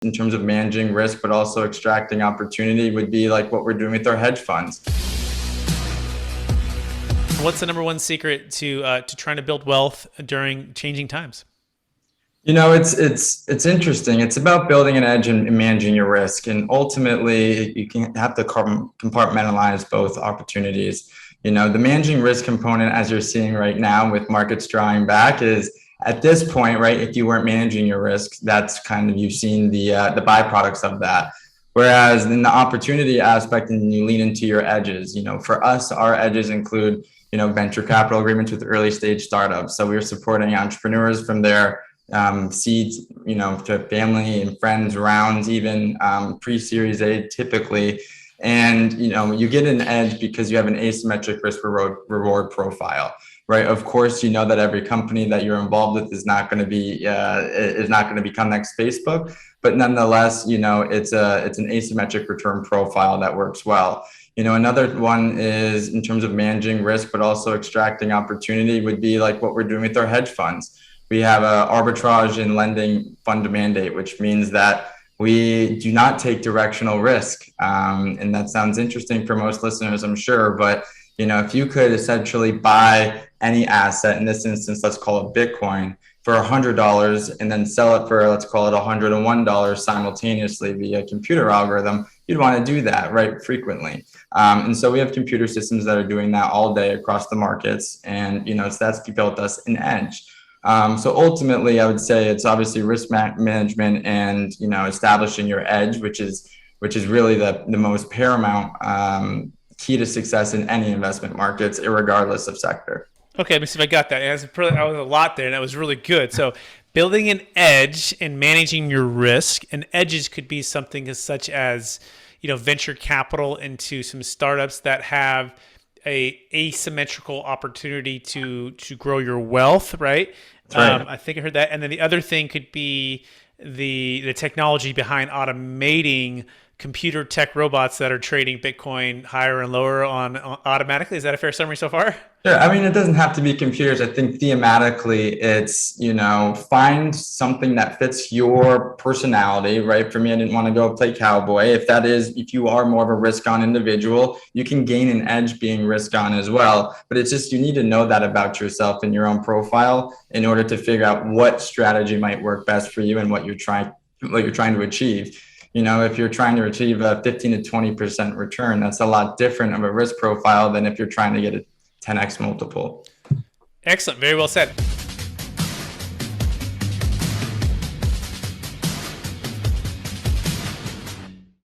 in terms of managing risk, but also extracting opportunity would be like what we're doing with our hedge funds. What's the number one secret to trying to build wealth during changing times? You know, it's interesting. It's about building an edge and managing your risk, and ultimately, you can have to compartmentalize both opportunities. You know, the managing risk component, as you're seeing right now with markets drawing back, is at this point, right? If you weren't managing your risk, that's kind of you've seen the byproducts of that. Whereas in the opportunity aspect, and you lean into your edges. You know, for us, our edges include venture capital agreements with early stage startups. So we're supporting entrepreneurs from their seeds, to family and friends rounds, even pre-Series A typically. And, you get an edge because you have an asymmetric risk reward profile, right? Of course, you know that every company that you're involved with is not going to become next Facebook, but nonetheless, it's an asymmetric return profile that works well. Another one is in terms of managing risk, but also extracting opportunity would be like what we're doing with our hedge funds. We have a arbitrage in lending fund mandate, which means that we do not take directional risk. And that sounds interesting for most listeners, I'm sure. But, if you could essentially buy any asset, in this instance, let's call it Bitcoin, for $100 and then sell it for, let's call it $101 simultaneously via computer algorithm, you'd want to do that, right, frequently. And so we have computer systems that are doing that all day across the markets. And, so that's built us an edge. So ultimately, I would say it's obviously risk management and, establishing your edge, which is really the most paramount key to success in any investment markets, regardless of sector. Okay, let me see if I got that. It was a lot there, and that was really good. So building an edge and managing your risk, and edges could be something such as, venture capital into some startups that have a asymmetrical opportunity to grow your wealth, right? Right. I think I heard that. And then the other thing could be the technology behind automating computer tech robots that are trading Bitcoin higher and lower on automatically. Is that a fair summary so far? Sure. I mean, it doesn't have to be computers. I think thematically it's, find something that fits your personality, right? For me, I didn't want to go play cowboy. If you are more of a risk on individual, you can gain an edge being risk on as well. But it's just, you need to know that about yourself and your own profile in order to figure out what strategy might work best for you and what you're trying to achieve. If you're trying to achieve a 15 to 20% return, that's a lot different of a risk profile than if you're trying to get a 10x multiple. Excellent. Very well said.